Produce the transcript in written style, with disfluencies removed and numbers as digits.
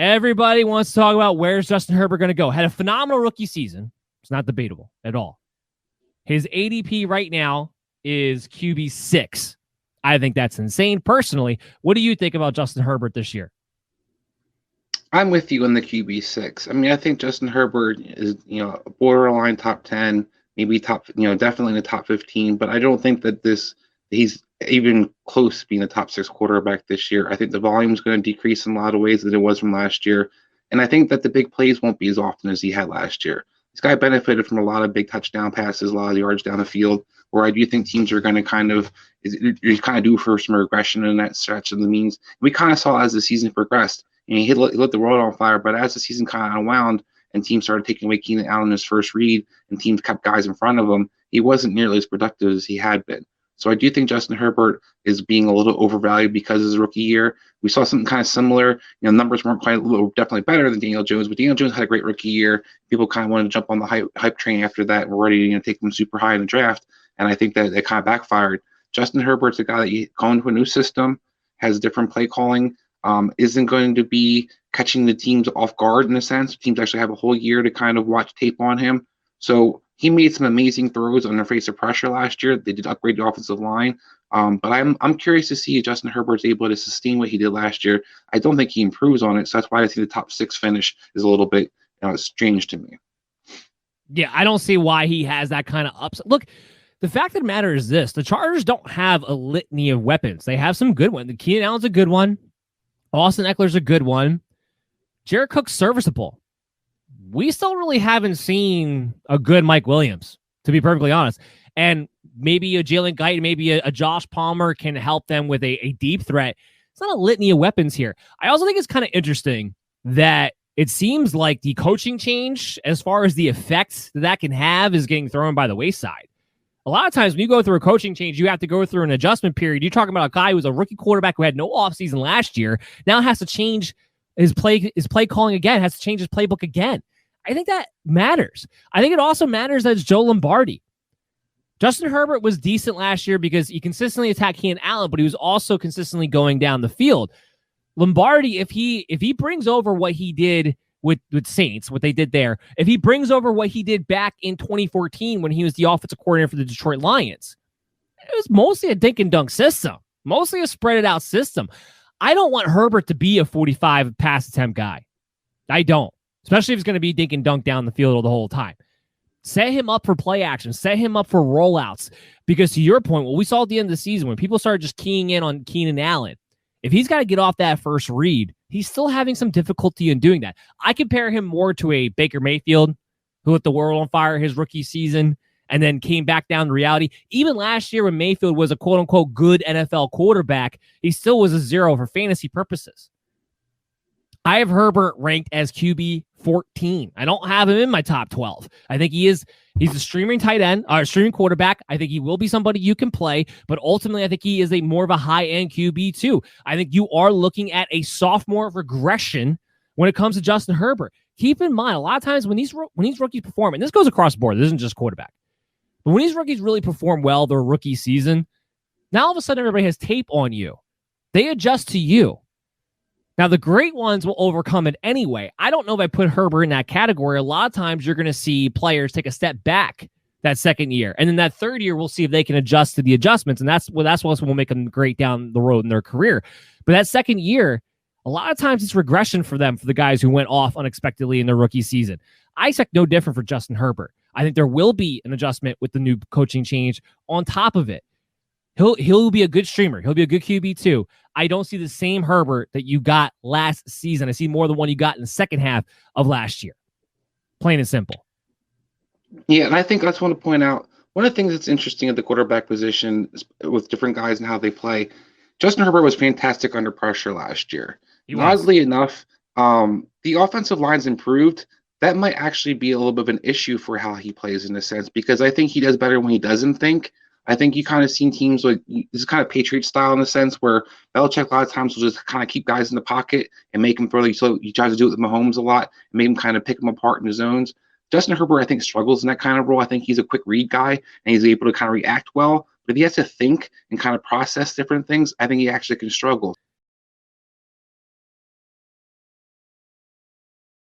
Everybody wants to talk about where's Justin Herbert going to go. Had a phenomenal rookie season. It's not debatable at all. His ADP right now is QB 6. I think that's insane. Personally, what do you think about Justin Herbert this year? I'm with you on the QB 6. I mean, I think Justin Herbert is, a borderline top 10, maybe definitely in the top 15, but I don't think that he's even close to being a top 6 quarterback this year. I think the volume is going to decrease in a lot of ways than it was from last year. And I think that the big plays won't be as often as he had last year. This guy benefited from a lot of big touchdown passes, a lot of yards down the field, where I do think teams are going to you're kind of due for some regression in that stretch of the means. We kind of saw as the season progressed. He lit the world on fire, but as the season kind of unwound and teams started taking away Keenan Allen his first read and teams kept guys in front of him, he wasn't nearly as productive as he had been. So I do think Justin Herbert is being a little overvalued because of his rookie year. We saw something kind of similar. Numbers weren't definitely better than Daniel Jones, but Daniel Jones had a great rookie year. People kind of wanted to jump on the hype train after that and were ready to take them super high in the draft. And I think that it kind of backfired. Justin Herbert's a guy that going to a new system, has different play calling, isn't going to be catching the teams off guard in a sense. Teams actually have a whole year to kind of watch tape on him. So he made some amazing throws under face of pressure last year. They did upgrade the offensive line. But I'm curious to see if Justin Herbert's able to sustain what he did last year. I don't think he improves on it. So that's why I think the top 6 finish is a little bit strange to me. Yeah, I don't see why he has that kind of upside. Look, the fact of the matter is this. The Chargers don't have a litany of weapons. They have some good ones. The Keenan Allen's a good one. Austin Eckler's a good one. Jared Cook's serviceable. We still really haven't seen a good Mike Williams, to be perfectly honest. And maybe a Jalen Guyton, maybe a Josh Palmer can help them with a deep threat. It's not a litany of weapons here. I also think it's kind of interesting that it seems like the coaching change, as far as the effects that can have, is getting thrown by the wayside. A lot of times when you go through a coaching change, you have to go through an adjustment period. You're talking about a guy who was a rookie quarterback who had no offseason last year, now has to change his play calling again, has to change his playbook again. I think that matters. I think it also matters that it's Joe Lombardi. Justin Herbert was decent last year because he consistently attacked Keenan Allen, but he was also consistently going down the field. Lombardi, if he brings over what he did with Saints, what they did there, if he brings over what he did back in 2014 when he was the offensive coordinator for the Detroit Lions, it was mostly a dink-and-dunk system, mostly a spread-it-out system. I don't want Herbert to be a 45 pass attempt guy. I don't, especially if it's going to be dink-and-dunk down the field the whole time. Set him up for play action. Set him up for rollouts. Because to your point, what we saw at the end of the season, when people started just keying in on Keenan Allen, if he's got to get off that first read, he's still having some difficulty in doing that. I compare him more to a Baker Mayfield who lit the world on fire his rookie season and then came back down to reality. Even last year when Mayfield was a quote-unquote good NFL quarterback, he still was a 0 for fantasy purposes. I have Herbert ranked as QB 14. I don't have him in my top 12. I think he's a streaming tight end, or streaming quarterback. I think he will be somebody you can play, but ultimately I think he is more of a high-end QB too. I think you are looking at a sophomore regression when it comes to Justin Herbert. Keep in mind, a lot of times when these rookies perform, and this goes across the board, this isn't just quarterback, but when these rookies really perform well their rookie season, now all of a sudden everybody has tape on you. They adjust to you. Now, the great ones will overcome it anyway. I don't know if I put Herbert in that category. A lot of times you're going to see players take a step back that second year. And then that third year, we'll see if they can adjust to the adjustments. And that's what will make them great down the road in their career. But that second year, a lot of times it's regression for them, for the guys who went off unexpectedly in their rookie season. I expect no different for Justin Herbert. I think there will be an adjustment with the new coaching change on top of it. He'll be a good streamer. He'll be a good QB too. I don't see the same Herbert that you got last season. I see more the one you got in the second half of last year. Plain and simple. Yeah, and I think I just want to point out one of the things that's interesting at the quarterback position with different guys and how they play. Justin Herbert was fantastic under pressure last year. Oddly enough, the offensive line's improved. That might actually be a little bit of an issue for how he plays in a sense, because I think he does better when he doesn't think. I think you kind of seen teams like this is kind of Patriot style in the sense where Belichick a lot of times will just kind of keep guys in the pocket and make them throw. So he tries to do it with Mahomes a lot and make him kind of pick them apart in the zones. Justin Herbert, I think, struggles in that kind of role. I think he's a quick read guy and he's able to kind of react well. But if he has to think and kind of process different things, I think he actually can struggle.